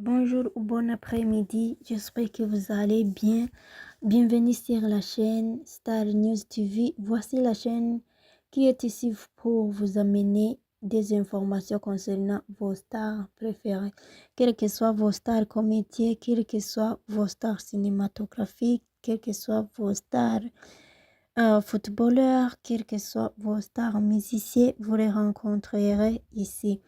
Bonjour ou bon après-midi, j'espère que vous allez bien. Bienvenue sur la chaîne Star News TV. Voici la chaîne qui est ici pour vous amener des informations concernant vos stars préférées. Quels que soient vos stars comédiens, quels que soient vos stars cinématographiques, quels que soient vos stars footballeurs, quels que soient vos stars musiciens, vous les rencontrerez ici.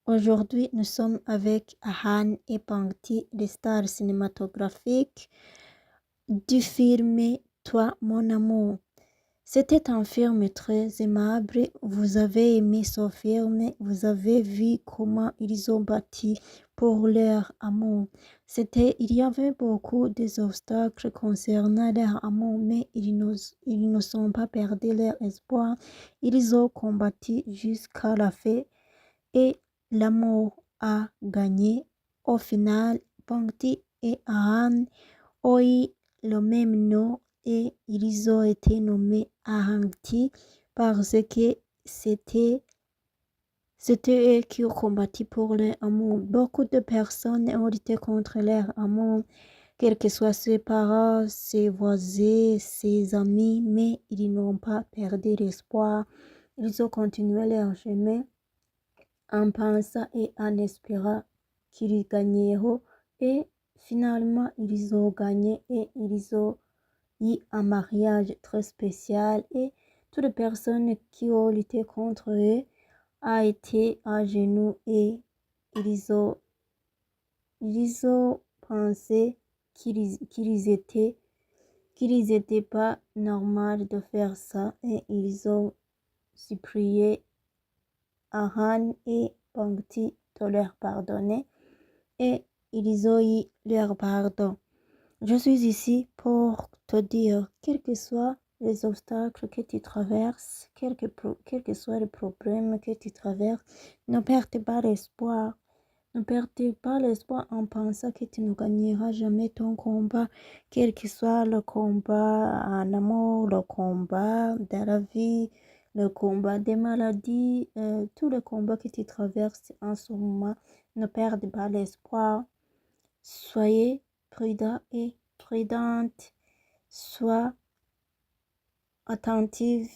Aujourd'hui, nous sommes avec Han et Pangti, les stars cinématographiques du film Toi, mon amour. C'était un film très aimable. Vous avez aimé ce film. Vous avez vu comment ils ont bâti pour leur amour. Il y avait beaucoup d'obstacles concernant leur amour, mais ils ne sont pas perdus leur espoir. Ils ont combattu jusqu'à la fin et l'amour a gagné. Au final, Pangti et Han ont eu le même nom et ils ont été nommés Ahangti parce que c'était eux qui ont combattu pour leur amour. Beaucoup de personnes ont lutté contre leur amour, quels que soient ses parents, ses voisins, ses amis, mais ils n'ont pas perdu l'espoir. Ils ont continué leur chemin en pensant et en espérant qu'ils gagneront. Et finalement, ils ont gagné et ils ont eu un mariage très spécial. Et toutes les personnes qui ont lutté contre eux ont été à genoux et ils ont pensé qu'ils étaient pas normal de faire ça et ils ont supplié à Han et Pangti de leur pardonner et ils ont eu leur pardon. Je suis ici pour te dire, quels que soient les obstacles que tu traverses, quels que soient les problèmes que tu traverses, ne perds pas l'espoir. Ne perds pas l'espoir en pensant que tu ne gagneras jamais ton combat, quel que soit le combat en amour, le combat de la vie, le combat des maladies, tous les combats que tu traverses en ce moment. Ne perds pas l'espoir. Soyez prudent et prudente. Sois attentive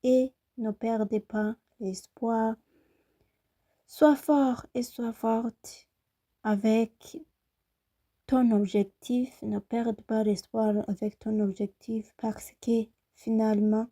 et ne perdez pas l'espoir. Sois fort et sois forte avec ton objectif. Ne perds pas l'espoir avec ton objectif parce que finalement,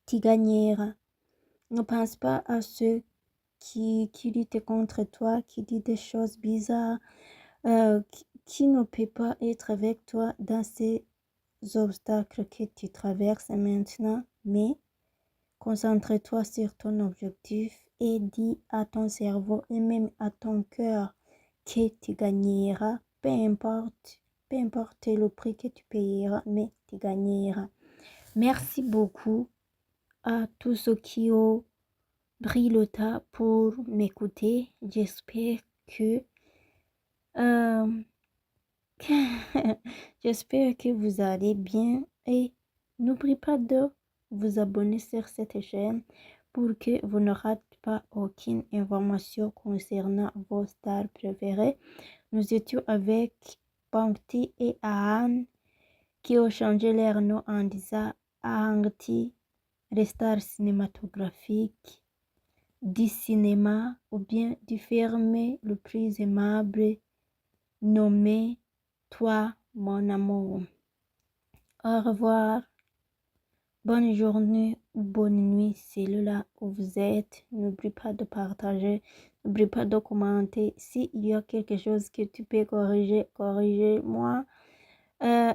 tu gagneras. Ne pense pas à ceux qui luttent contre toi, qui disent des choses bizarres, qui ne peut pas être avec toi dans ces obstacles que tu traverses maintenant, mais concentre-toi sur ton objectif et dis à ton cerveau et même à ton cœur que tu gagneras, peu importe le prix que tu payeras, mais tu gagneras. Merci beaucoup à tous ceux qui ont pris le temps pour m'écouter. J'espère que euh, j'espère que vous allez bien et n'oubliez pas de vous abonner sur cette chaîne pour que vous ne ratez pas aucune information concernant vos stars préférées. Nous étions avec Pangti et Ahan qui ont changé leur nom en disant Ahangti, les stars cinématographiques du cinéma ou bien du film le plus aimable nommé Toi, mon amour. Au revoir. Bonne journée ou bonne nuit, c'est là où vous êtes. N'oublie pas de partager. N'oublie pas de commenter. S'il y a quelque chose que tu peux corriger, corrigez-moi.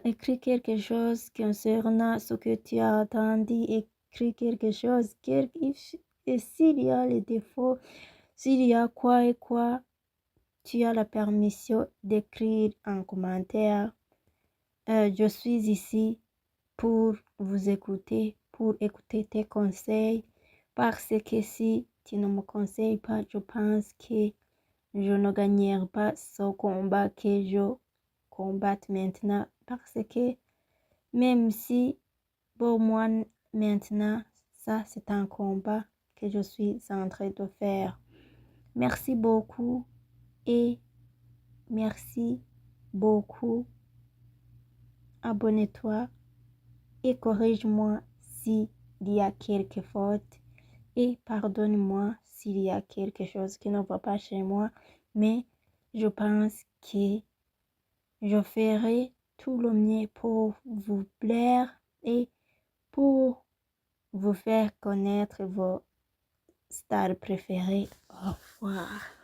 Écris quelque chose concernant ce que tu as entendu. Écris quelque chose. Et s'il y a les défauts, s'il y a quoi et quoi, tu as la permission d'écrire en commentaire. Je suis ici pour vous écouter, pour écouter tes conseils, parce que si tu ne me conseilles pas, je pense que je ne gagnerai pas ce combat que je combatte maintenant, parce que même si pour moi maintenant, ça c'est un combat que je suis en train de faire. Merci beaucoup et Merci beaucoup. Abonne-toi et corrige-moi s'il y a quelques fautes et pardonne-moi s'il y a quelque chose qui ne va pas chez moi. Mais je pense que je ferai tout le mieux pour vous plaire et pour vous faire connaître vos stars préférées. Au revoir.